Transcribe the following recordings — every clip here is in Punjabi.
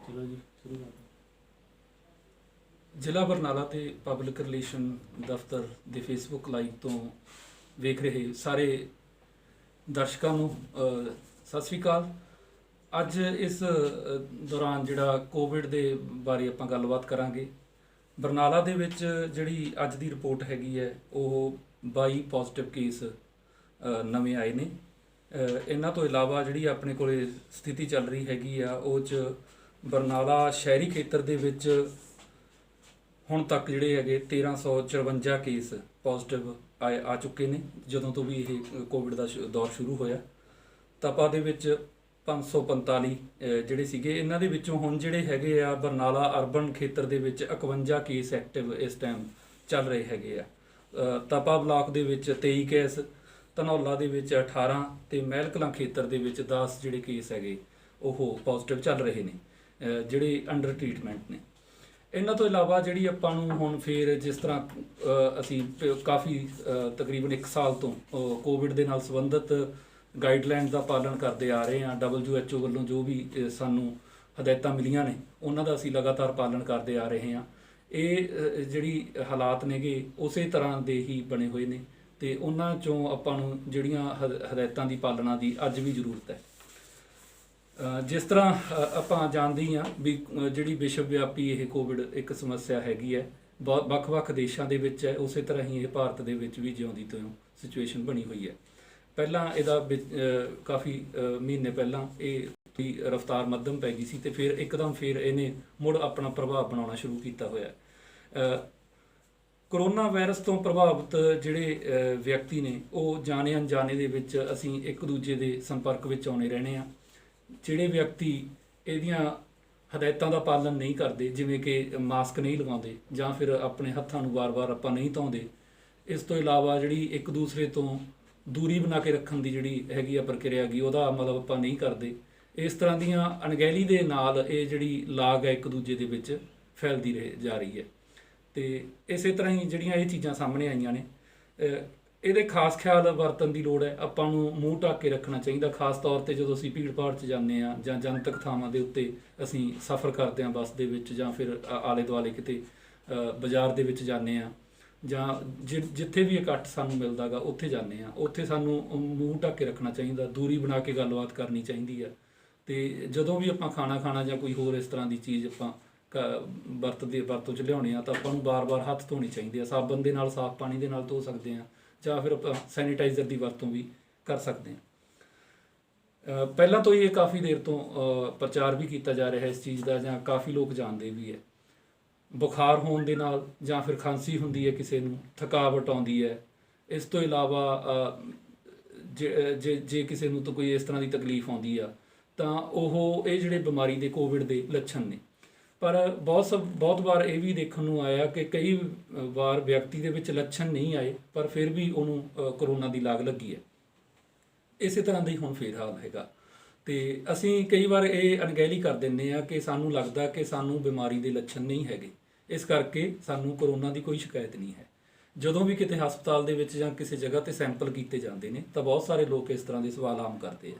ਚਲੋ ਜੀ ਸ਼ੁਰੂ ਕਰਦੇ ਜ਼ਿਲ੍ਹਾ ਬਰਨਾਲਾ ਤੇ ਪਬਲਿਕ ਰਿਲੇਸ਼ਨ ਦਫ਼ਤਰ ਦੇ ਫੇਸਬੁੱਕ ਲਾਈਵ ਤੋਂ ਵੇਖ ਰਹੇ ਸਾਰੇ ਦਰਸ਼ਕਾਂ ਨੂੰ ਸਤਿ ਸ੍ਰੀ ਅਕਾਲ। ਅੱਜ ਇਸ ਦੌਰਾਨ ਜਿਹੜਾ ਕੋਵਿਡ ਦੇ ਬਾਰੇ ਆਪਾਂ ਗੱਲਬਾਤ ਕਰਾਂਗੇ। ਬਰਨਾਲਾ ਦੇ ਵਿੱਚ ਜਿਹੜੀ ਅੱਜ ਦੀ ਰਿਪੋਰਟ ਹੈਗੀ ਹੈ ਉਹ 22 ਪੋਜ਼ਿਟਿਵ ਕੇਸ ਨਵੇਂ ਆਏ ਨੇ। ਇਹਨਾਂ ਤੋਂ ਇਲਾਵਾ ਜਿਹੜੀ ਆਪਣੇ ਕੋਲੇ ਸਥਿਤੀ ਚੱਲ ਰਹੀ ਹੈਗੀ ਆ ਉਹ 'ਚ ਬਰਨਾਲਾ ਸ਼ਹਿਰੀ ਖੇਤਰ ਦੇ ਵਿੱਚ ਹੁਣ ਤੱਕ ਜਿਹੜੇ ਹੈਗੇ 1354 ਕੇਸ ਪੋਜ਼ਿਟਿਵ ਆ ਚੁੱਕੇ ਨੇ ਜਦੋਂ ਤੋਂ ਵੀ ਇਹ ਕੋਵਿਡ ਦਾ ਦੌਰ ਸ਼ੁਰੂ ਹੋਇਆ। ਤਪਾ ਦੇ ਵਿੱਚ 545 ਜਿਹੜੇ ਸੀਗੇ, ਇਹਨਾਂ ਦੇ ਵਿੱਚੋਂ ਹੁਣ ਜਿਹੜੇ ਹੈਗੇ ਆ ਬਰਨਾਲਾ ਅਰਬਨ ਖੇਤਰ ਦੇ ਵਿੱਚ 51 ਕੇਸ ਐਕਟਿਵ ਇਸ ਟਾਈਮ ਚੱਲ ਰਹੇ ਹੈਗੇ ਆ। ਤਪਾ ਬਲਾਕ ਦੇ ਵਿੱਚ 23 ਕੇਸ, ਧਨੌਲਾ ਦੇ ਵਿੱਚ 18 ਤੇ ਮਹਿਲ ਕਲਾਂ ਖੇਤਰ ਦੇ ਵਿੱਚ 10 ਜਿਹੜੇ ਕੇਸ ਹੈਗੇ ਉਹ ਪੋਜ਼ਿਟਿਵ ਚੱਲ ਰਹੇ ਨੇ, ਜਿਹੜੇ ਅੰਡਰ ਟ੍ਰੀਟਮੈਂਟ ਨੇ। ਇਹਨਾਂ ਤੋਂ ਇਲਾਵਾ ਜਿਹੜੀ ਆਪਾਂ ਨੂੰ ਹੁਣ ਫੇਰ ਜਿਸ ਤਰ੍ਹਾਂ ਅਸੀਂ ਕਾਫੀ ਤਕਰੀਬਨ 1 ਸਾਲ ਤੋਂ ਕੋਵਿਡ ਦੇ ਨਾਲ ਸੰਬੰਧਿਤ ਗਾਈਡਲਾਈਨਸ ਦਾ ਪਾਲਣ ਕਰਦੇ ਆ ਰਹੇ ਹਾਂ। WHO ਵੱਲੋਂ ਜੋ ਵੀ ਸਾਨੂੰ ਹਦਾਇਤਾਂ ਮਿਲੀਆਂ ਨੇ ਉਹਨਾਂ ਦਾ ਅਸੀਂ ਲਗਾਤਾਰ ਪਾਲਣ ਕਰਦੇ ਆ ਰਹੇ ਹਾਂ। ਇਹ ਜਿਹੜੀ ਹਾਲਾਤ ਨੇਗੇ ਉਸੇ ਤਰ੍ਹਾਂ ਦੇ ਹੀ ਬਣੇ ਹੋਏ ਨੇ ਤੇ ਉਹਨਾਂ ਚੋਂ ਆਪਾਂ ਨੂੰ ਜਿਹੜੀਆਂ ਹਦਾਇਤਾਂ ਦੀ ਪਾਲਣਾ ਦੀ ਅੱਜ ਵੀ ਜ਼ਰੂਰਤ ਹੈ। ਜਿਸ ਤਰ੍ਹਾਂ ਆਪਾਂ ਜਾਣਦੇ ਹੀ ਹਾਂ ਵੀ ਜਿਹੜੀ ਵਿਸ਼ਵ ਵਿਆਪੀ ਇਹ ਕੋਵਿਡ ਇੱਕ ਸਮੱਸਿਆ ਹੈਗੀ ਹੈ, ਵੱਖ-ਵੱਖ ਦੇਸ਼ਾਂ ਦੇ ਵਿੱਚ ਹੈ, ਉਸੇ ਤਰ੍ਹਾਂ ਹੀ ਇਹ ਭਾਰਤ ਦੇ ਵਿੱਚ ਵੀ ਜਿਉਂਦੀ ਤੋਂ ਸਿਚੁਏਸ਼ਨ ਬਣੀ ਹੋਈ ਹੈ। ਪਹਿਲਾਂ ਇਹਦਾ ਕਾਫੀ ਮਹੀਨੇ ਪਹਿਲਾਂ ਇਹ ਦੀ ਰਫ਼ਤਾਰ ਮੱਧਮ ਪੈ ਗਈ ਸੀ ਤੇ ਫਿਰ ਇੱਕਦਮ ਫਿਰ ਇਹਨੇ ਮੁੜ ਆਪਣਾ ਪ੍ਰਭਾਵ ਬਣਾਉਣਾ ਸ਼ੁਰੂ ਕੀਤਾ ਹੋਇਆ। ਕਰੋਨਾ ਵਾਇਰਸ ਤੋਂ ਪ੍ਰਭਾਵਿਤ ਜਿਹੜੇ ਵਿਅਕਤੀ ਨੇ ਉਹ ਜਾਣੇ ਅਣਜਾਣੇ ਦੇ ਵਿੱਚ ਅਸੀਂ ਇੱਕ ਦੂਜੇ ਦੇ ਸੰਪਰਕ ਵਿੱਚ ਆਉਣੇ ਰਹਿਣੇ ਆ। ਜਿਹੜੇ ਵਿਅਕਤੀ ਇਹਦੀਆਂ ਹਦਾਇਤਾਂ ਦਾ ਪਾਲਣ ਨਹੀਂ ਕਰਦੇ, ਜਿਵੇਂ ਕਿ ਮਾਸਕ ਨਹੀਂ ਲਗਾਉਂਦੇ ਜਾਂ ਫਿਰ ਆਪਣੇ ਹੱਥਾਂ ਨੂੰ ਵਾਰ-ਵਾਰ ਆਪਾਂ ਨਹੀਂ ਧੋਂਦੇ, ਇਸ ਤੋਂ ਇਲਾਵਾ ਜਿਹੜੀ ਇੱਕ ਦੂਸਰੇ ਤੋਂ ਦੂਰੀ ਬਣਾ ਕੇ ਰੱਖਣ ਦੀ ਜਿਹੜੀ ਹੈਗੀ ਆ ਪ੍ਰਕਿਰਿਆ ਹੈਗੀ ਉਹਦਾ ਮਤਲਬ ਆਪਾਂ ਨਹੀਂ ਕਰਦੇ, ਇਸ ਤਰ੍ਹਾਂ ਦੀਆਂ ਅਣਗਹਿਲੀ ਦੇ ਨਾਲ ਇਹ ਜਿਹੜੀ ਲਾਗ ਹੈ ਇੱਕ ਦੂਜੇ ਦੇ ਵਿੱਚ ਫੈਲਦੀ ਜਾ ਰਹੀ ਹੈ। ਤੇ ਇਸੇ ਤਰ੍ਹਾਂ ਹੀ ਜਿਹੜੀਆਂ ਇਹ ਚੀਜ਼ਾਂ ਸਾਹਮਣੇ ਆਈਆਂ ਨੇ ਇਹਦੇ ਖਾਸ ਖਿਆਲ ਵਰਤਣ ਦੀ ਲੋੜ ਹੈ। ਆਪਾਂ ਨੂੰ ਮੂੰਹ ਢੱਕ ਕੇ ਰੱਖਣਾ ਚਾਹੀਦਾ, ਖਾਸ ਤੌਰ ਤੇ ਜਦੋਂ ਅਸੀਂ ਭੀੜ ਭਾੜ 'ਚ ਜਾਂਦੇ ਹਾਂ ਜਾਂ ਜਨਤਕ ਥਾਵਾਂ ਦੇ ਉੱਤੇ ਅਸੀਂ ਸਫ਼ਰ ਕਰਦੇ ਹਾਂ ਬੱਸ ਦੇ ਵਿੱਚ ਜਾਂ ਫਿਰ ਆਲੇ ਦੁਆਲੇ ਕਿਤੇ ਬਾਜ਼ਾਰ ਦੇ ਵਿੱਚ ਜਾਂਦੇ ਹਾਂ ਜਾਂ ਜਿੱਥੇ ਵੀ ਇਕੱਠ ਸਾਨੂੰ ਮਿਲਦਾ ਗਾ ਉੱਥੇ ਜਾਂਦੇ ਹਾਂ, ਉੱਥੇ ਸਾਨੂੰ ਮੂੰਹ ਢੱਕ ਕੇ ਰੱਖਣਾ ਚਾਹੀਦਾ, ਦੂਰੀ ਬਣਾ ਕੇ ਗੱਲਬਾਤ ਕਰਨੀ ਚਾਹੀਦੀ ਹੈ। ਤੇ ਜਦੋਂ ਵੀ ਆਪਾਂ ਖਾਣਾ ਖਾਣਾ ਜਾਂ ਕੋਈ ਹੋਰ ਇਸ ਤਰ੍ਹਾਂ ਦੀ ਚੀਜ਼ ਆਪਾਂ ਵਰਤੋਂ 'ਚ ਲਿਆਉਣੇ ਆ ਤਾਂ ਆਪਾਂ ਨੂੰ ਬਾਰ-ਬਾਰ ਹੱਥ ਧੋਣੇ ਚਾਹੀਦੇ ਆ। ਸਾਬਣ ਦੇ ਨਾਲ, ਸਾਫ਼ ਪਾਣੀ ਦੇ ਨਾਲ ਧੋ ਸਕਦੇ ਹਾਂ ਜਾਂ ਫਿਰ ਆਪਾਂ ਸੈਨੀਟਾਈਜ਼ਰ ਦੀ ਵਰਤੋਂ ਵੀ ਕਰ ਸਕਦੇ ਹਾਂ। ਪਹਿਲਾਂ ਤੋਂ ਹੀ ਇਹ ਕਾਫੀ ਦੇਰ ਤੋਂ ਪ੍ਰਚਾਰ ਵੀ ਕੀਤਾ ਜਾ ਰਿਹਾ ਇਸ ਚੀਜ਼ ਦਾ ਜਾਂ ਕਾਫੀ ਲੋਕ ਜਾਣਦੇ ਵੀ ਹੈ। ਬੁਖਾਰ ਹੋਣ ਦੇ ਨਾਲ ਜਾਂ ਫਿਰ ਖਾਂਸੀ ਹੁੰਦੀ ਹੈ, ਕਿਸੇ ਨੂੰ ਥਕਾਵਟ ਆਉਂਦੀ ਹੈ, ਇਸ ਤੋਂ ਇਲਾਵਾ ਜੇ ਕਿਸੇ ਨੂੰ ਤਾਂ ਕੋਈ ਇਸ ਤਰ੍ਹਾਂ ਦੀ ਤਕਲੀਫ ਆਉਂਦੀ ਆ ਤਾਂ ਉਹ ਇਹ ਜਿਹੜੇ ਬਿਮਾਰੀ ਦੇ ਕੋਵਿਡ ਦੇ ਲੱਛਣ ਨੇ। ਪਰ ਬਹੁਤ ਵਾਰ ਇਹ ਵੀ ਦੇਖਣ ਨੂੰ ਆਇਆ ਕਿ ਕਈ ਵਾਰ ਵਿਅਕਤੀ ਦੇ ਵਿੱਚ ਲੱਛਣ ਨਹੀਂ ਆਏ ਪਰ ਫਿਰ ਵੀ ਉਹਨੂੰ ਕਰੋਨਾ ਦੀ ਲਾਗ ਲੱਗੀ ਹੈ। ਇਸੇ ਤਰ੍ਹਾਂ ਦਾ ਹੀ ਹੁਣ ਫੇਰ ਹਾਲ ਹੈਗਾ ਤੇ ਅਸੀਂ ਕਈ ਵਾਰ ਇਹ ਅਣਗਹਿਲੀ ਕਰ ਦਿੰਦੇ ਆ ਕਿ ਸਾਨੂੰ ਲੱਗਦਾ ਕਿ ਸਾਨੂੰ ਬਿਮਾਰੀ ਦੇ ਲੱਛਣ ਨਹੀਂ ਹੈਗੇ, ਇਸ ਕਰਕੇ ਸਾਨੂੰ ਕਰੋਨਾ ਦੀ ਕੋਈ ਸ਼ਿਕਾਇਤ ਨਹੀਂ ਹੈ। ਜਦੋਂ ਵੀ ਕਿਤੇ ਹਸਪਤਾਲ ਦੇ ਵਿੱਚ ਜਾਂ ਕਿਸੇ ਜਗ੍ਹਾ ਤੇ ਸੈਂਪਲ ਕੀਤੇ ਜਾਂਦੇ ਨੇ ਤਾਂ ਬਹੁਤ ਸਾਰੇ ਲੋਕ ਇਸ ਤਰ੍ਹਾਂ ਦੇ ਸਵਾਲ ਆਮ ਕਰਦੇ ਆ।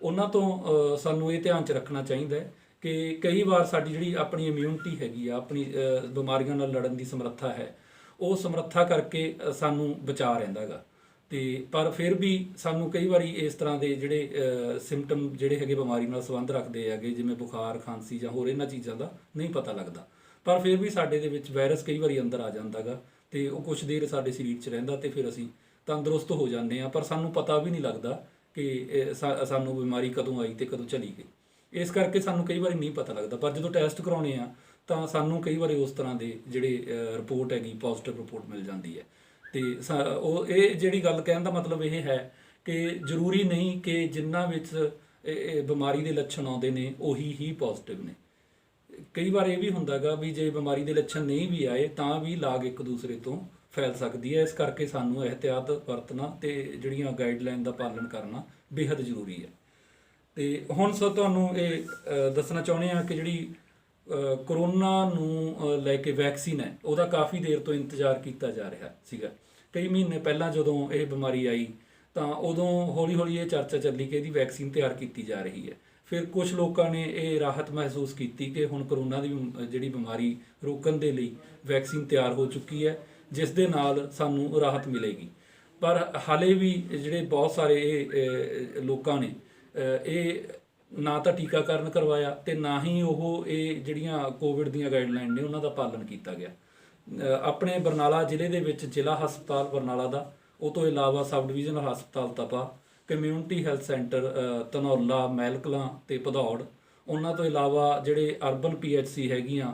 ਉਹਨਾਂ ਤੋਂ ਸਾਨੂੰ ਇਹ ਧਿਆਨ 'ਚ ਰੱਖਣਾ ਚਾਹੀਦਾ ਹੈ ਕਿ ਕਈ ਵਾਰ ਸਾਡੀ ਜਿਹੜੀ ਆਪਣੀ ਇਮਿਊਨਿਟੀ ਹੈਗੀ ਆ, ਆਪਣੀ ਬਿਮਾਰੀਆਂ ਨਾਲ ਲੜਨ ਦੀ ਸਮਰੱਥਾ ਹੈ, ਉਹ ਸਮਰੱਥਾ ਕਰਕੇ ਸਾਨੂੰ ਬਚਾ ਰਹਿੰਦਾ ਗਾ। ਤੇ ਪਰ ਫਿਰ ਵੀ ਸਾਨੂੰ ਕਈ ਵਾਰੀ ਇਸ ਤਰ੍ਹਾਂ ਦੇ ਜਿਹੜੇ ਸਿੰਪਟਮ ਜਿਹੜੇ ਹੈਗੇ ਬਿਮਾਰੀ ਨਾਲ ਸੰਬੰਧ ਰੱਖਦੇ ਹੈਗੇ, ਜਿਵੇਂ ਬੁਖਾਰ, ਖਾਂਸੀ ਜਾਂ ਹੋਰ ਇਹਨਾਂ ਚੀਜ਼ਾਂ ਦਾ ਨਹੀਂ ਪਤਾ ਲੱਗਦਾ, ਪਰ ਫਿਰ ਵੀ ਸਾਡੇ ਦੇ ਵਿੱਚ ਵਾਇਰਸ ਕਈ ਵਾਰੀ ਅੰਦਰ ਆ ਜਾਂਦਾ ਗਾ ਤੇ ਉਹ ਕੁਛ ਦੇਰ ਸਾਡੇ ਸਰੀਰ 'ਚ ਰਹਿੰਦਾ ਤੇ ਫਿਰ ਅਸੀਂ ਤੰਦਰੁਸਤ ਹੋ ਜਾਂਦੇ ਹਾਂ, ਪਰ ਸਾਨੂੰ ਪਤਾ ਵੀ ਨਹੀਂ ਲੱਗਦਾ ਕਿ ਸਾਨੂੰ ਬਿਮਾਰੀ ਕਦੋਂ ਆਈ ਤੇ ਕਦੋਂ ਚਲੀ ਗਈ। ਇਸ ਕਰਕੇ ਸਾਨੂੰ ਕਈ ਵਾਰੀ ਨਹੀਂ ਪਤਾ ਲੱਗਦਾ, ਪਰ ਜਦੋਂ ਟੈਸਟ ਕਰਾਉਣੇ ਆ ਤਾਂ ਸਾਨੂੰ ਕਈ ਵਾਰੀ ਉਸ ਤਰ੍ਹਾਂ ਦੇ ਜਿਹੜੇ ਰਿਪੋਰਟ ਹੈਗੀ ਪੋਜ਼ਿਟਿਵ ਰਿਪੋਰਟ ਮਿਲ ਜਾਂਦੀ ਹੈ। ਤੇ ਉਹ ਇਹ ਜਿਹੜੀ ਗੱਲ ਕਹਿਣ ਦਾ ਮਤਲਬ ਇਹ ਹੈ ਕਿ ਜ਼ਰੂਰੀ ਨਹੀਂ ਕਿ ਜਿਨ੍ਹਾਂ ਵਿੱਚ ਇਹ ਬਿਮਾਰੀ ਦੇ ਲੱਛਣ ਆਉਂਦੇ ਨੇ ਉਹੀ ਹੀ ਪੋਜ਼ਿਟਿਵ ਨੇ। ਕਈ ਵਾਰ ਇਹ ਵੀ ਹੁੰਦਾ ਗਾ ਵੀ ਜੇ ਬਿਮਾਰੀ ਦੇ ਲੱਛਣ ਨਹੀਂ ਵੀ ਆਏ ਤਾਂ ਵੀ ਲਾਗ ਇੱਕ ਦੂਸਰੇ ਤੋਂ ਫੈਲ ਸਕਦੀ ਹੈ। ਇਸ ਕਰਕੇ ਸਾਨੂੰ ਇਹਤਿਆਤ ਵਰਤਣਾ ਤੇ ਜਿਹੜੀਆਂ ਗਾਈਡਲਾਈਨ ਦਾ ਪਾਲਣ ਕਰਨਾ ਬੇਹੱਦ ਜ਼ਰੂਰੀ ਹੈ। ਤੇ ਹੁਣ ਤੁਹਾਨੂੰ ਇਹ ਦੱਸਣਾ ਚਾਹੁੰਦੇ ਹਾਂ ਕਿ ਜਿਹੜੀ ਕਰੋਨਾ ਨੂੰ ਲੈ ਕੇ ਵੈਕਸੀਨ ਹੈ ਉਹਦਾ ਕਾਫੀ ਦੇਰ ਤੋਂ ਇੰਤਜ਼ਾਰ ਕੀਤਾ ਜਾ ਰਿਹਾ ਸੀਗਾ। ਕਈ ਮਹੀਨੇ ਪਹਿਲਾਂ ਜਦੋਂ ਇਹ ਬਿਮਾਰੀ ਆਈ ਤਾਂ ਉਦੋਂ ਹੌਲੀ ਹੌਲੀ ਇਹ ਚਰਚਾ ਚੱਲੀ ਕਿ ਇਹਦੀ ਵੈਕਸੀਨ ਤਿਆਰ ਕੀਤੀ ਜਾ ਰਹੀ ਹੈ। ਫਿਰ ਕੁਝ ਲੋਕਾਂ ਨੇ ਇਹ ਰਾਹਤ ਮਹਿਸੂਸ ਕੀਤੀ ਕਿ ਹੁਣ ਕਰੋਨਾ ਦੀ ਜਿਹੜੀ ਬਿਮਾਰੀ ਰੋਕਣ ਦੇ ਲਈ ਵੈਕਸੀਨ ਤਿਆਰ ਹੋ ਚੁੱਕੀ ਹੈ, ਜਿਸ ਦੇ ਨਾਲ ਸਾਨੂੰ ਰਾਹਤ ਮਿਲੇਗੀ। ਪਰ ਹਾਲੇ ਵੀ ਜਿਹੜੇ ਬਹੁਤ ਸਾਰੇ ਇਹ ਲੋਕਾਂ ਨੇ ਇਹ ਨਾ ਤਾਂ ਟੀਕਾਕਰਨ ਕਰਵਾਇਆ ਤੇ ਨਾ ਹੀ ਉਹ ਇਹ ਜਿਹੜੀਆਂ ਕੋਵਿਡ ਦੀਆਂ ਗਾਈਡਲਾਈਨ ਨੇ ਉਹਨਾਂ ਦਾ ਪਾਲਣ ਕੀਤਾ ਗਿਆ। ਆਪਣੇ ਬਰਨਾਲਾ ਜ਼ਿਲ੍ਹੇ ਦੇ ਵਿੱਚ ਜ਼ਿਲ੍ਹਾ ਹਸਪਤਾਲ ਬਰਨਾਲਾ ਦਾ, ਉਹ ਤੋਂ ਇਲਾਵਾ ਸਬ ਡਿਵੀਜ਼ਨਲ ਹਸਪਤਾਲ ਤਪਾ, community health centre Dhanaula, Mehal Kalan ਤੇ ਭਦੌੜ, ਉਹਨਾਂ ਤੋਂ ਇਲਾਵਾ ਜਿਹੜੇ ਅਰਬਨ PHC ਹੈਗੀਆਂ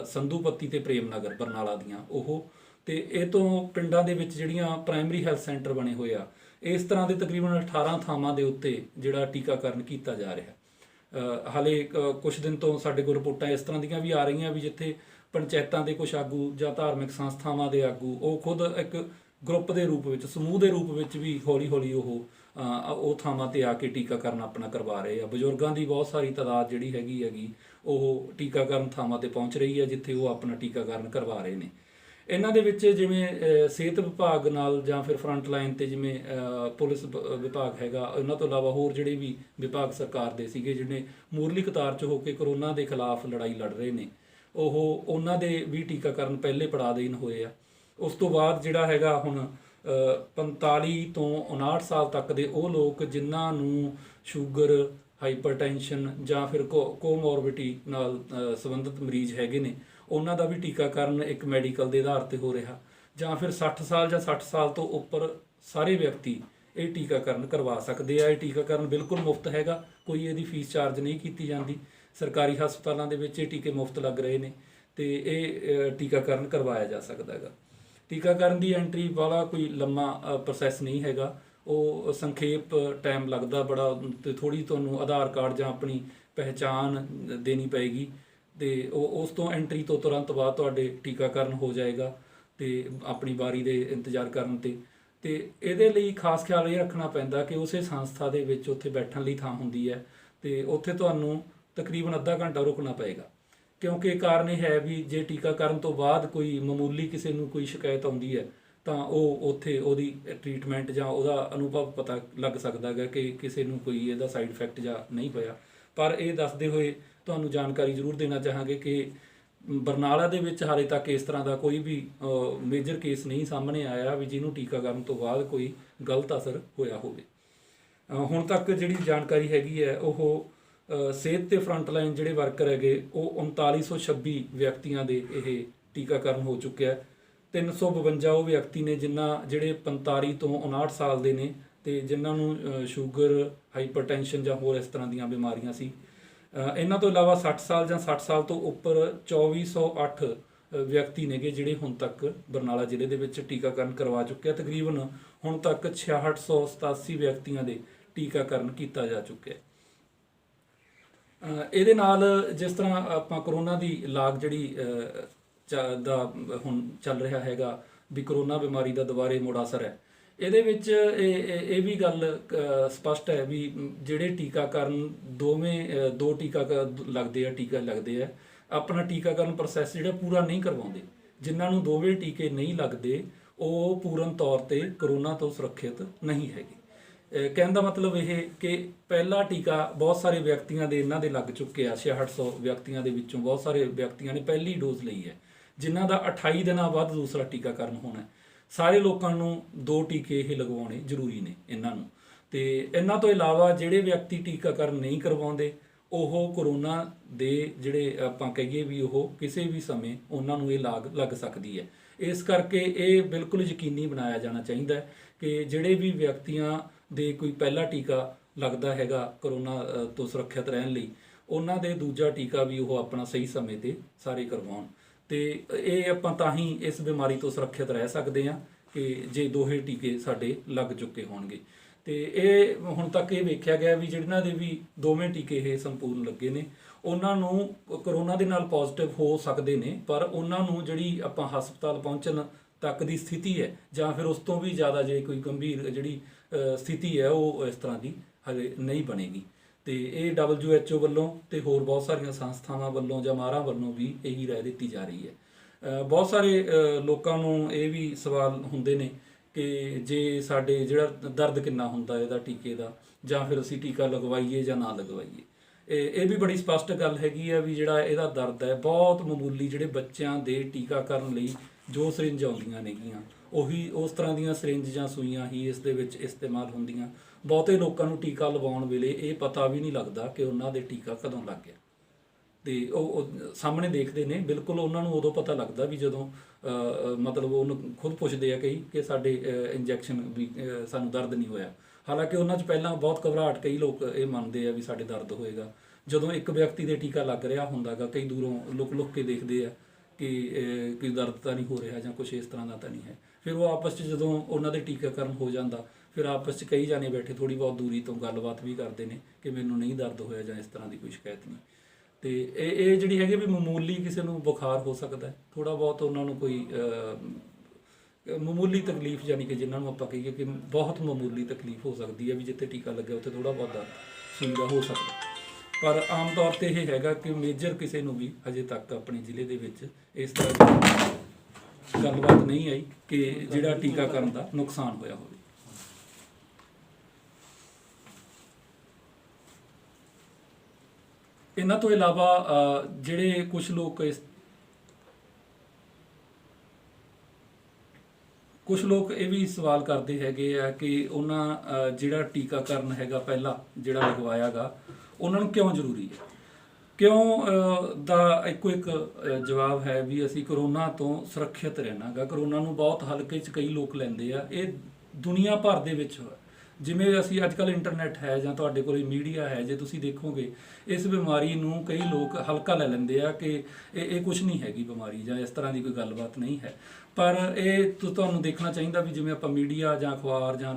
ਸੰਧੂਪੱਤੀ ਤੇ ਪ੍ਰੇਮ ਨਗਰ ਬਰਨਾਲਾ ਦੀਆਂ, ਉਹ ਤੇ ਇਹ ਤੋਂ ਪਿੰਡਾਂ ਦੇ ਵਿੱਚ ਜਿਹੜੀਆਂ ਪ੍ਰਾਇਮਰੀ ਹੈਲਥ ਸੈਂਟਰ ਬਣੇ ਹੋਏ ਆ, ਇਸ ਤਰ੍ਹਾਂ ਦੇ ਤਕਰੀਬਨ 18 ਥਾਵਾਂ ਦੇ ਉੱਤੇ ਜਿਹੜਾ ਟੀਕਾਕਰਨ ਕੀਤਾ ਜਾ ਰਿਹਾ। ਹਾਲੇ ਕੁਝ ਦਿਨ ਤੋਂ ਸਾਡੇ ਕੋਲ ਰਿਪੋਰਟਾਂ ਇਸ ਤਰ੍ਹਾਂ ਦੀਆਂ ਵੀ ਆ ਰਹੀਆਂ ਵੀ ਜਿੱਥੇ ਪੰਚਾਇਤਾਂ ਦੇ ਕੁਝ ਆਗੂ ਜਾਂ ਧਾਰਮਿਕ ਸੰਸਥਾਵਾਂ ਦੇ ਆਗੂ ਉਹ ਖੁਦ ਇੱਕ ਗਰੁੱਪ ਦੇ ਰੂਪ ਵਿੱਚ, ਸਮੂਹ ਦੇ ਰੂਪ ਵਿੱਚ ਵੀ ਹੌਲੀ ਹੌਲੀ ਉਹ ਥਾਵਾਂ ਤੇ ਆ ਕੇ ਟੀਕਾਕਰਨ ਆਪਣਾ ਕਰਵਾ ਰਹੇ ਆ। ਬਜ਼ੁਰਗਾਂ ਦੀ ਬਹੁਤ ਸਾਰੀ ਤਾਦਾਦ ਜਿਹੜੀ ਹੈਗੀ ਉਹ ਟੀਕਾਕਰਨ ਥਾਵਾਂ ਤੇ ਪਹੁੰਚ ਰਹੀ ਹੈ ਜਿੱਥੇ ਉਹ ਆਪਣਾ ਟੀਕਾਕਰਨ ਕਰਵਾ ਰਹੇ ਨੇ। ਇਹਨਾਂ ਦੇ ਵਿੱਚ ਜਿਵੇਂ ਸਿਹਤ ਵਿਭਾਗ ਨਾਲ ਜਾਂ ਫਿਰ ਫਰੰਟ ਲਾਈਨ ਤੇ ਜਿਵੇਂ ਪੁਲਿਸ ਵਿਭਾਗ ਹੈਗਾ, ਇਹਨਾਂ ਤੋਂ ਇਲਾਵਾ ਹੋਰ ਜਿਹੜੇ ਵੀ ਵਿਭਾਗ ਸਰਕਾਰ ਦੇ ਸੀਗੇ ਜਿਹੜੇ ਮੂਰਲੀ ਕਤਾਰ 'ਚ ਹੋ ਕੇ ਕਰੋਨਾ ਦੇ ਖਿਲਾਫ ਲੜਾਈ ਲੜ ਰਹੇ ਨੇ, ਉਹਨਾਂ ਦੇ ਵੀ ਟੀਕਾਕਰਨ ਪਹਿਲੇ ਪੜਾਅ ਦੇ ਹੋਏ ਆ। ਉਸ ਤੋਂ ਬਾਅਦ ਜਿਹੜਾ ਹੈਗਾ ਹੁਣ 45 ਤੋਂ 59 ਸਾਲ ਤੱਕ ਦੇ ਉਹ ਲੋਕ ਜਿਨ੍ਹਾਂ ਨੂੰ ਸ਼ੂਗਰ, ਹਾਈਪਰਟੈਂਸ਼ਨ ਜਾਂ ਫਿਰ ਕੋਮੋਰਬਿਡੀ ਨਾਲ ਸੰਬੰਧਿਤ ਮਰੀਜ਼ ਹੈਗੇ ਨੇ, ਉਹਨਾਂ ਦਾ ਵੀ ਟੀਕਾਕਰਨ ਇੱਕ ਮੈਡੀਕਲ ਦੇ ਆਧਾਰ ਤੇ ਹੋ ਰਿਹਾ। ਜਾਂ ਫਿਰ 60 ਸਾਲ ਜਾਂ 60 ਸਾਲ ਤੋਂ ਉੱਪਰ ਸਾਰੇ ਵਿਅਕਤੀ ਇਹ ਟੀਕਾਕਰਨ ਕਰਵਾ ਸਕਦੇ ਆ। ਇਹ ਟੀਕਾਕਰਨ ਬਿਲਕੁਲ ਮੁਫਤ ਹੈਗਾ, ਕੋਈ ਇਹਦੀ ਫੀਸ ਚਾਰਜ ਨਹੀਂ ਕੀਤੀ ਜਾਂਦੀ। ਸਰਕਾਰੀ ਹਸਪਤਾਲਾਂ ਦੇ ਵਿੱਚ ਇਹ ਟੀਕੇ ਮੁਫਤ ਲੱਗ ਰਹੇ ਨੇ ਤੇ ਇਹ ਟੀਕਾਕਰਨ ਕਰਵਾਇਆ ਜਾ ਸਕਦਾ ਹੈਗਾ। ਟੀਕਾਕਰਨ ਦੀ ਐਂਟਰੀ ਵਾਲਾ ਕੋਈ ਲੰਮਾ ਪ੍ਰੋਸੈਸ ਨਹੀਂ ਹੈਗਾ, ਉਹ ਸੰਖੇਪ ਟਾਈਮ ਲੱਗਦਾ ਬੜਾ, ਤੇ ਥੋੜੀ ਤੁਹਾਨੂੰ ਆਧਾਰ ਕਾਰਡ ਜਾਂ ਆਪਣੀ ਪਹਿਚਾਣ ਦੇਣੀ ਪਏਗੀ ਤੇ ਉਸ ਤੋਂ ਐਂਟਰੀ ਤੋਂ ਤੁਰੰਤ ਬਾਅਦ ਤੁਹਾਡੇ ਟੀਕਾਕਰਨ ਹੋ ਜਾਏਗਾ ਤੇ ਆਪਣੀ ਵਾਰੀ ਦੇ ਇੰਤਜ਼ਾਰ ਕਰਨ ਤੇ ਇਹਦੇ ਲਈ ਖਾਸ ਖਿਆਲ ਇਹ ਰੱਖਣਾ ਪੈਂਦਾ ਕਿ ਉਸੇ ਸੰਸਥਾ ਦੇ ਵਿੱਚ ਉੱਥੇ ਬੈਠਣ ਲਈ ਥਾਂ ਹੁੰਦੀ ਹੈ ਤੇ ਉੱਥੇ ਤੁਹਾਨੂੰ ਤਕਰੀਬਨ ਅੱਧਾ ਘੰਟਾ ਰੁਕਣਾ ਪਏਗਾ, ਕਿਉਂਕਿ ਕਾਰਨ ਇਹ ਹੈ ਵੀ ਜੇ ਟੀਕਾਕਰਨ ਤੋਂ ਬਾਅਦ ਕੋਈ ਮਾਮੂਲੀ ਕਿਸੇ ਨੂੰ ਕੋਈ ਸ਼ਿਕਾਇਤ ਆਉਂਦੀ ਹੈ ਤਾਂ ਉਹ ਉੱਥੇ ਉਹਦੀ ਟ੍ਰੀਟਮੈਂਟ ਜਾਂ ਉਹਦਾ ਅਨੁਭਵ ਪਤਾ ਲੱਗ ਸਕਦਾ ਹੈ ਕਿ ਕਿਸੇ ਨੂੰ ਕੋਈ ਇਹਦਾ ਸਾਈਡ ਇਫੈਕਟ ਜਾਂ ਨਹੀਂ ਹੋਇਆ। ਪਰ ਇਹ ਦੱਸਦੇ ਹੋਏ ਤੁਹਾਨੂੰ ਜਾਣਕਾਰੀ ਜ਼ਰੂਰ ਦੇਣਾ ਚਾਹਾਂਗੇ ਕਿ ਬਰਨਾਲਾ ਦੇ ਵਿੱਚ ਹਾਲੇ ਤੱਕ ਇਸ ਤਰ੍ਹਾਂ ਦਾ ਕੋਈ ਵੀ ਮੇਜਰ ਕੇਸ ਨਹੀਂ ਸਾਹਮਣੇ ਆਇਆ ਵੀ ਜਿਹਨੂੰ ਟੀਕਾਕਰਨ ਤੋਂ ਬਾਅਦ ਕੋਈ ਗਲਤ ਅਸਰ ਹੋਇਆ ਹੋਵੇ। ਹੁਣ ਤੱਕ ਜਿਹੜੀ ਜਾਣਕਾਰੀ ਹੈਗੀ ਹੈ ਉਹ ਸਿਹਤ ਤੇ ਫਰੰਟ ਲਾਈਨ ਜਿਹੜੇ ਵਰਕਰ ਹੈਗੇ ਉਹ 3926 ਵਿਅਕਤੀਆਂ ਦੇ ਇਹ ਟੀਕਾਕਰਨ ਹੋ ਚੁੱਕਿਆ। 352 ਉਹ ਵਿਅਕਤੀ ਨੇ ਜਿਹੜੇ 45 ਤੋਂ 59 ਸਾਲ ਦੇ ਨੇ ਤੇ ਜਿਨ੍ਹਾਂ ਨੂੰ ਸ਼ੂਗਰ, ਹਾਈਪਰਟੈਂਸ਼ਨ ਜਾਂ ਹੋਰ ਇਸ ਤਰ੍ਹਾਂ ਦੀਆਂ ਬਿਮਾਰੀਆਂ ਸੀ। ਇਹਨਾਂ ਤੋਂ ਇਲਾਵਾ 60 ਸਾਲ ਜਾਂ 60 ਸਾਲ ਤੋਂ ਉੱਪਰ 2408 ਵਿਅਕਤੀ ਨੇਗੇ ਜਿਹੜੇ ਹੁਣ ਤੱਕ ਬਰਨਾਲਾ ਜ਼ਿਲ੍ਹੇ ਦੇ ਵਿੱਚ ਟੀਕਾਕਰਨ ਕਰਵਾ ਚੁੱਕੇ ਆ। ਤਕਰੀਬਨ ਹੁਣ ਤੱਕ 6687 ਵਿਅਕਤੀਆਂ ਦੇ ਟੀਕਾਕਰਨ ਕੀਤਾ ਜਾ ਚੁੱਕਿਆ। ਇਹਦੇ ਨਾਲ ਜਿਸ ਤਰ੍ਹਾਂ ਆਪਾਂ ਕਰੋਨਾ ਦੀ ਲਾਗ ਜਿਹੜੀ ਦਾ ਹੁਣ ਚੱਲ ਰਿਹਾ ਹੈਗਾ ਵੀ ਕਰੋਨਾ ਬਿਮਾਰੀ ਦਾ ਦੁਬਾਰੇ ਮੁੜ ਅਸਰ ਹੈ, ਇਹਦੇ ਵਿੱਚ ਇਹ ਵੀ ਗੱਲ ਸਪਸ਼ਟ ਹੈ ਵੀ ਜਿਹੜੇ ਟੀਕਾਕਰਨ ਦੋ ਟੀਕਾ ਲੱਗਦੇ ਆ ਆਪਣਾ ਟੀਕਾਕਰਨ ਪ੍ਰੋਸੈਸ ਜਿਹੜਾ ਪੂਰਾ ਨਹੀਂ ਕਰਵਾਉਂਦੇ। ਜਿਨ੍ਹਾਂ ਨੂੰ ਦੋਵੇਂ ਟੀਕੇ ਨਹੀਂ ਲੱਗਦੇ ਉਹ ਪੂਰਨ ਤੌਰ ਤੇ ਕਰੋਨਾ ਤੋਂ ਸੁਰੱਖਿਅਤ ਨਹੀਂ ਹੈਗੇ। ਕਹਿਣ ਦਾ ਮਤਲਬ ਇਹ ਕਿ ਪਹਿਲਾ ਟੀਕਾ ਬਹੁਤ ਸਾਰੇ ਵਿਅਕਤੀਆਂ ਦੇ ਇਹਨਾਂ ਦੇ ਲੱਗ ਚੁੱਕੇ ਆ। 6600 ਵਿਅਕਤੀਆਂ ਦੇ ਵਿੱਚੋਂ ਬਹੁਤ ਸਾਰੇ ਵਿਅਕਤੀਆਂ ਨੇ ਪਹਿਲੀ ਡੋਜ਼ ਲਈ ਹੈ, ਜਿਨ੍ਹਾਂ ਦਾ 28 ਦਿਨਾਂ ਬਾਅਦ ਦੂਸਰਾ ਟੀਕਾਕਰਨ ਹੋਣਾ। ਸਾਰੇ ਲੋਕਾਂ ਨੂੰ 2 ਟੀਕੇ ਇਹ ਲਗਵਾਉਣੇ ਜ਼ਰੂਰੀ ਨੇ ਇਹਨਾਂ ਨੂੰ। ਤੇ ਇਹਨਾਂ ਤੋਂ ਇਲਾਵਾ ਜਿਹੜੇ ਵਿਅਕਤੀ ਟੀਕਾਕਰਨ ਨਹੀਂ ਕਰਵਾਉਂਦੇ ਉਹ ਕਰੋਨਾ ਦੇ ਜਿਹੜੇ ਆਪਾਂ ਕਹੀਏ ਵੀ ਉਹ ਕਿਸੇ ਵੀ ਸਮੇਂ ਉਹਨਾਂ ਨੂੰ ਇਹ ਲਾਗ ਲੱਗ ਸਕਦੀ ਹੈ। ਇਸ ਕਰਕੇ ਇਹ ਬਿਲਕੁਲ ਯਕੀਨੀ ਬਣਾਇਆ ਜਾਣਾ ਚਾਹੀਦਾ ਹੈ ਕਿ ਜਿਹੜੇ ਵੀ ਵਿਅਕਤੀਆਂ ਦੇ ਕੋਈ ਪਹਿਲਾ ਟੀਕਾ ਲੱਗਦਾ ਹੈਗਾ ਕਰੋਨਾ ਤੋਂ ਸੁਰੱਖਿਅਤ ਰਹਿਣ ਲਈ, ਉਹਨਾਂ ਦੇ ਦੂਜਾ ਟੀਕਾ ਵੀ ਉਹ ਆਪਣਾ ਸਹੀ ਸਮੇਂ ਤੇ ਸਾਰੇ ਕਰਵਾਉਣ। ਤੇ ਇਹ ਆਪਾਂ ਤਾਂ ਹੀ ਇਸ ਬਿਮਾਰੀ ਤੋਂ ਸੁਰੱਖਿਅਤ ਰਹਿ ਸਕਦੇ ਹਾਂ ਕਿ ਜੇ ਦੋਹੇ ਟੀਕੇ ਸਾਡੇ ਲੱਗ ਚੁੱਕੇ ਹੋਣਗੇ। ਤੇ ਇਹ ਹੁਣ ਤੱਕ ਇਹ ਵੇਖਿਆ ਗਿਆ ਵੀ ਜਿਹਨਾਂ ਦੇ ਵੀ ਦੋਵੇਂ ਟੀਕੇ ਇਹ ਸੰਪੂਰਨ ਲੱਗੇ ਨੇ ਉਹਨਾਂ ਨੂੰ ਕਰੋਨਾ ਦੇ ਨਾਲ ਪੋਜ਼ਿਟਿਵ ਹੋ ਸਕਦੇ ਨੇ, ਪਰ ਉਹਨਾਂ ਨੂੰ ਜਿਹੜੀ ਆਪਾਂ ਹਸਪਤਾਲ ਪਹੁੰਚਣ ਤੱਕ ਦੀ ਸਥਿਤੀ ਹੈ ਜਾਂ ਫਿਰ ਉਸ ਤੋਂ ਵੀ ਜ਼ਿਆਦਾ ਜੇ ਕੋਈ ਗੰਭੀਰ ਜਿਹੜੀ ਸਥਿਤੀ ਹੈ ਉਹ ਇਸ ਤਰ੍ਹਾਂ ਦੀ ਹਜੇ ਨਹੀਂ ਬਣੇਗੀ। ਤੇ ਇਹ WHO ਵੱਲੋਂ ਤੇ ਹੋਰ ਬਹੁਤ ਸਾਰੀਆਂ ਸੰਸਥਾਵਾਂ ਵੱਲੋਂ ਜਾਂ ਮਾਹਰਾਂ ਵੱਲੋਂ ਵੀ ਇਹੀ ਰਾਏ ਦਿੱਤੀ ਜਾ ਰਹੀ ਹੈ। ਬਹੁਤ ਸਾਰੇ ਲੋਕਾਂ ਨੂੰ ਇਹ ਵੀ ਸਵਾਲ ਹੁੰਦੇ ਨੇ ਕਿ ਜੇ ਸਾਡੇ ਜਿਹੜਾ ਦਰਦ ਕਿੰਨਾ ਹੁੰਦਾ ਇਹਦਾ ਟੀਕੇ ਦਾ, ਜਾਂ ਫਿਰ ਅਸੀਂ ਟੀਕਾ ਲਗਵਾਈਏ ਜਾਂ ਨਾ ਲਗਵਾਈਏ। ਇਹ ਵੀ ਬੜੀ ਸਪਸ਼ਟ ਗੱਲ ਹੈਗੀ ਆ ਵੀ ਜਿਹੜਾ ਇਹਦਾ ਦਰਦ ਹੈ ਬਹੁਤ ਮਾਮੂਲੀ, ਜਿਹੜੇ ਬੱਚਿਆਂ ਦੇ ਟੀਕਾਕਰਨ ਲਈ ਜੋ ਸਿਰਿੰਜ ਆਉਂਦੀਆਂ ਨੇਗੀਆਂ ਉਹੀ ਉਸ ਤਰ੍ਹਾਂ ਦੀਆਂ ਸਿਰਿੰਜ ਜਾਂ ਸੂਈਆਂ ਹੀ ਇਸ ਦੇ ਵਿੱਚ ਇਸਤੇਮਾਲ ਹੁੰਦੀਆਂ। ਬਹੁਤੇ ਲੋਕਾਂ ਨੂੰ ਟੀਕਾ ਲਵਾਉਣ ਵੇਲੇ ਇਹ ਪਤਾ ਵੀ ਨਹੀਂ ਲੱਗਦਾ ਕਿ ਉਹਨਾਂ ਦੇ ਟੀਕਾ ਕਦੋਂ ਲੱਗ ਗਿਆ, ਤੇ ਉਹ ਸਾਹਮਣੇ ਦੇਖਦੇ ਨੇ। ਬਿਲਕੁਲ ਉਹਨਾਂ ਨੂੰ ਉਦੋਂ ਪਤਾ ਲੱਗਦਾ ਵੀ ਜਦੋਂ ਮਤਲਬ ਉਹਨੂੰ ਖੁਦ ਪੁੱਛਦੇ ਆ ਕਈ ਕਿ ਸਾਡੇ ਇੰਜੈਕਸ਼ਨ ਵੀ ਸਾਨੂੰ ਦਰਦ ਨਹੀਂ ਹੋਇਆ। ਹਾਲਾਂਕਿ ਉਹਨਾਂ 'ਚ ਪਹਿਲਾਂ ਬਹੁਤ ਘਬਰਾਹਟ, ਕਈ ਲੋਕ ਇਹ ਮੰਨਦੇ ਆ ਵੀ ਸਾਡੇ ਦਰਦ ਹੋਏਗਾ। ਜਦੋਂ ਇੱਕ ਵਿਅਕਤੀ ਦੇ ਟੀਕਾ ਲੱਗ ਰਿਹਾ ਹੁੰਦਾ ਗਾ, ਕਈ ਦੂਰੋਂ ਲੁਕ ਕੇ ਦੇਖਦੇ ਆ ਕਿ ਕੋਈ ਦਰਦ ਤਾਂ ਨਹੀਂ ਹੋ ਰਿਹਾ ਜਾਂ ਕੁਛ ਇਸ ਤਰ੍ਹਾਂ ਦਾ ਤਾਂ ਨਹੀਂ ਹੈ। ਫਿਰ ਉਹ ਆਪਸ 'ਚ ਜਦੋਂ ਉਹਨਾਂ ਦੇ ਟੀਕਾਕਰਨ ਹੋ ਜਾਂਦਾ, ਫਿਰ ਆਪਸ 'ਚ ਕਈ ਜਾਣੇ ਬੈਠੇ ਥੋੜ੍ਹੀ ਬਹੁਤ ਦੂਰੀ ਤੋਂ ਗੱਲਬਾਤ ਵੀ ਕਰਦੇ ਨੇ ਕਿ ਮੈਨੂੰ ਨਹੀਂ ਦਰਦ ਹੋਇਆ ਜਾਂ ਇਸ ਤਰ੍ਹਾਂ ਦੀ ਕੋਈ ਸ਼ਿਕਾਇਤ ਨਹੀਂ। ਤੇ ਇਹ ਜਿਹੜੀ ਹੈਗੀ ਵੀ ਮਾਮੂਲੀ ਕਿਸੇ ਨੂੰ ਬੁਖਾਰ ਹੋ ਸਕਦਾ, ਥੋੜ੍ਹਾ ਬਹੁਤ ਉਹਨਾਂ ਨੂੰ ਕੋਈ ਮਾਮੂਲੀ ਤਕਲੀਫ, ਯਾਨੀ ਕਿ ਜਿਨ੍ਹਾਂ ਨੂੰ ਆਪਾਂ ਕਹੀਏ ਕਿ ਬਹੁਤ ਮਾਮੂਲੀ ਤਕਲੀਫ ਹੋ ਸਕਦੀ ਹੈ ਵੀ ਜਿੱਥੇ ਟੀਕਾ ਲੱਗਿਆ ਉੱਥੇ ਥੋੜ੍ਹਾ ਬਹੁਤ ਦਰਦ ਸੂਈ ਦਾ ਹੋ ਸਕਦਾ। ਪਰ ਆਮ ਤੌਰ 'ਤੇ ਇਹ ਹੈਗਾ ਕਿ ਮੇਜਰ ਕਿਸੇ ਨੂੰ ਵੀ ਹਜੇ ਤੱਕ ਆਪਣੇ ਜ਼ਿਲ੍ਹੇ ਦੇ ਵਿੱਚ ਇਸ ਤਰ੍ਹਾਂ ਦੀ ਗੱਲਬਾਤ ਨਹੀਂ ਆਈ ਕਿ ਜਿਹੜਾ ਟੀਕਾਕਰਨ ਦਾ ਨੁਕਸਾਨ ਹੋਇਆ ਹੋਵੇ। ਇਹਨਾਂ ਤੋਂ ਇਲਾਵਾ ਜਿਹੜੇ ਕੁਝ ਲੋਕ ਇਹ ਵੀ ਸਵਾਲ ਕਰਦੇ ਹੈਗੇ ਆ ਕਿ ਉਹਨਾਂ ਜਿਹੜਾ ਟੀਕਾਕਰਨ ਹੈਗਾ ਪਹਿਲਾਂ ਜਿਹੜਾ ਲਗਵਾਇਆ ਗਾ, ਉਹਨਾਂ ਨੂੰ ਕਿਉਂ ਜ਼ਰੂਰੀ ਹੈ। ਕਿਉਂ ਦਾ ਇੱਕੋ ਇੱਕ ਜਵਾਬ ਹੈ ਵੀ ਅਸੀਂ ਕਰੋਨਾ ਤੋਂ ਸੁਰੱਖਿਅਤ ਰਹਿਣਾ ਗਾ। ਕਰੋਨਾ ਨੂੰ ਬਹੁਤ ਹਲਕੇ 'ਚ ਕਈ ਲੋਕ ਲੈਂਦੇ ਆ। ਇਹ ਦੁਨੀਆ ਭਰ ਦੇ ਵਿੱਚ ਜਿਵੇਂ ਅਸੀਂ ਅੱਜ ਕੱਲ੍ਹ ਇੰਟਰਨੈਟ ਹੈ ਜਾਂ ਤੁਹਾਡੇ ਕੋਲ ਮੀਡੀਆ ਹੈ, ਜੇ ਤੁਸੀਂ ਦੇਖੋਗੇ ਇਸ ਬਿਮਾਰੀ ਨੂੰ ਕਈ ਲੋਕ ਹਲਕਾ ਲੈ ਲੈਂਦੇ ਆ ਕਿ ਇਹ ਕੁਝ ਨਹੀਂ ਹੈਗੀ ਬਿਮਾਰੀ ਜਾਂ ਇਸ ਤਰ੍ਹਾਂ ਦੀ ਕੋਈ ਗੱਲਬਾਤ ਨਹੀਂ ਹੈ। ਪਰ ਇਹ ਤੁਹਾਨੂੰ ਦੇਖਣਾ ਚਾਹੀਦਾ ਵੀ ਜਿਵੇਂ ਆਪਾਂ ਮੀਡੀਆ ਜਾਂ ਅਖਬਾਰ ਜਾਂ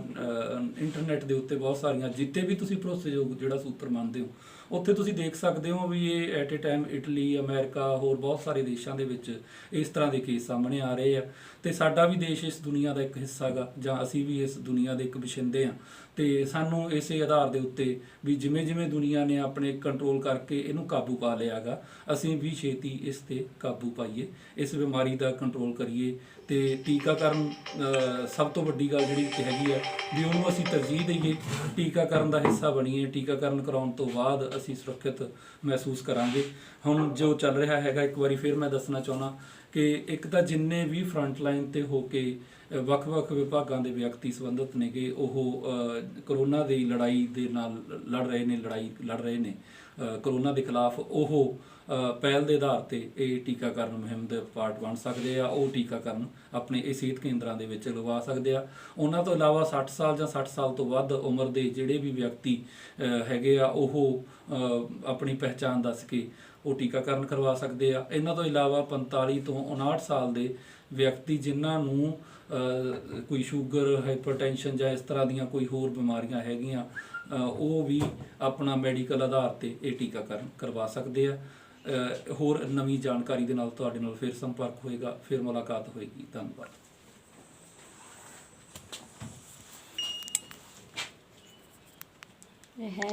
ਇੰਟਰਨੈਟ ਦੇ ਉੱਤੇ ਬਹੁਤ ਸਾਰੀਆਂ ਜਿੱਤੇ ਵੀ ਤੁਸੀਂ ਭਰੋਸੇਯੋਗ ਜਿਹੜਾ ਸੂਤਰ ਮੰਨਦੇ ਹੋ, ਉੱਥੇ ਤੁਸੀਂ ਦੇਖ ਸਕਦੇ ਹੋ ਵੀ ਇਹ at a time Italy, America, ਹੋਰ ਬਹੁਤ ਸਾਰੇ ਦੇਸ਼ਾਂ ਦੇ ਵਿੱਚ ਇਸ ਤਰ੍ਹਾਂ ਦੇ ਕੇਸ ਸਾਹਮਣੇ ਆ ਰਹੇ ਆ। ਤੇ ਸਾਡਾ ਵੀ ਦੇਸ਼ ਇਸ ਦੁਨੀਆ ਦਾ ਇੱਕ ਹਿੱਸਾ ਗਾ ਜਾਂ ਅਸੀਂ ਵੀ ਇਸ ਦੁਨੀਆ ਦੇ ਇੱਕ ਵਸਿੰਦੇ ਹਾਂ। ਤੇ ਸਾਨੂੰ ਇਸੇ ਆਧਾਰ ਦੇ ਉੱਤੇ ਵੀ ਜਿਵੇਂ ਜਿਵੇਂ ਦੁਨੀਆ ਨੇ ਆਪਣੇ ਕੰਟਰੋਲ ਕਰਕੇ ਇਹਨੂੰ ਕਾਬੂ ਪਾ ਲਿਆ ਗਾ, ਅਸੀਂ ਵੀ ਛੇਤੀ ਇਸ 'ਤੇ ਕਾਬੂ ਪਾਈਏ, ਇਸ ਬਿਮਾਰੀ ਦਾ ਕੰਟਰੋਲ ਕਰੀਏ। ਤੇ ਟੀਕਾਕਰਨ ਸਭ ਤੋਂ ਵੱਡੀ ਗੱਲ ਜਿਹੜੀ ਹੈਗੀ ਆ ਵੀ ਉਹਨੂੰ ਅਸੀਂ ਤਰਜੀਹ ਦਈਏ, ਟੀਕਾਕਰਨ ਦਾ ਹਿੱਸਾ ਬਣੀਏ। ਟੀਕਾਕਰਨ ਕਰਾਉਣ ਤੋਂ ਬਾਅਦ ਅਸੀਂ ਸੁਰੱਖਿਅਤ ਮਹਿਸੂਸ ਕਰਾਂਗੇ। ਹੁਣ ਜੋ ਚੱਲ ਰਿਹਾ ਹੈਗਾ, ਇੱਕ ਵਾਰੀ ਫਿਰ ਮੈਂ ਦੱਸਣਾ ਚਾਹੁੰਦਾ ਕਿ ਇੱਕ ਤਾਂ ਜਿੰਨੇ ਵੀ ਫਰੰਟ ਲਾਈਨ 'ਤੇ ਹੋ ਕੇ ਵੱਖ-ਵੱਖ ਵਿਭਾਗਾਂ ਦੇ ਵਿਅਕਤੀ ਸੰਬੰਧਿਤ ਨੇ ਕਿ ਉਹ ਕਰੋਨਾ ਦੀ ਲੜਾਈ ਦੇ ਨਾਲ ਲੜ ਰਹੇ ਨੇ ਕਰੋਨਾ ਦੇ ਖਿਲਾਫ, ਉਹ ਪਹਿਲ ਦੇ ਆਧਾਰ 'ਤੇ ਇਹ ਟੀਕਾਕਰਨ ਮੁਹਿੰਮ ਦੇ ਪਾਰਟ ਬਣ ਸਕਦੇ ਆ। ਉਹ ਟੀਕਾਕਰਨ ਆਪਣੇ ਇਹ ਸਿਹਤ ਕੇਂਦਰਾਂ ਦੇ ਵਿੱਚ ਲਗਵਾ ਸਕਦੇ ਆ। ਉਹਨਾਂ ਤੋਂ ਇਲਾਵਾ 60 ਸਾਲ ਜਾਂ 60 ਸਾਲ ਤੋਂ ਵੱਧ ਉਮਰ ਦੇ ਜਿਹੜੇ ਵੀ ਵਿਅਕਤੀ ਹੈਗੇ ਆ, ਉਹ ਆਪਣੀ ਪਹਿਚਾਣ ਦੱਸ ਕੇ ਉਹ ਟੀਕਾਕਰਨ ਕਰਵਾ ਸਕਦੇ ਆ। ਇਹਨਾਂ ਤੋਂ ਇਲਾਵਾ 45 ਤੋਂ 59 ਸਾਲ ਦੇ ਵਿਅਕਤੀ ਜਿਨ੍ਹਾਂ ਨੂੰ ਕੋਈ ਸ਼ੂਗਰ, ਹਾਈਪਰਟੈਂਸ਼ਨ ਜਾਂ ਇਸ ਤਰ੍ਹਾਂ ਦੀਆਂ ਕੋਈ ਹੋਰ ਬਿਮਾਰੀਆਂ ਹੈਗੀਆਂ, ਉਹ ਵੀ ਆਪਣਾ ਮੈਡੀਕਲ ਆਧਾਰ 'ਤੇ ਇਹ ਟੀਕਾਕਰਨ ਕਰਵਾ ਸਕਦੇ ਆ। ਹੋਰ ਨਵੀਂ ਜਾਣਕਾਰੀ ਦੇ ਨਾਲ ਤੁਹਾਡੇ ਨਾਲ ਫਿਰ ਸੰਪਰਕ ਹੋਏਗਾ, ਫਿਰ ਮੁਲਾਕਾਤ ਹੋਏਗੀ। ਧੰਨਵਾਦ।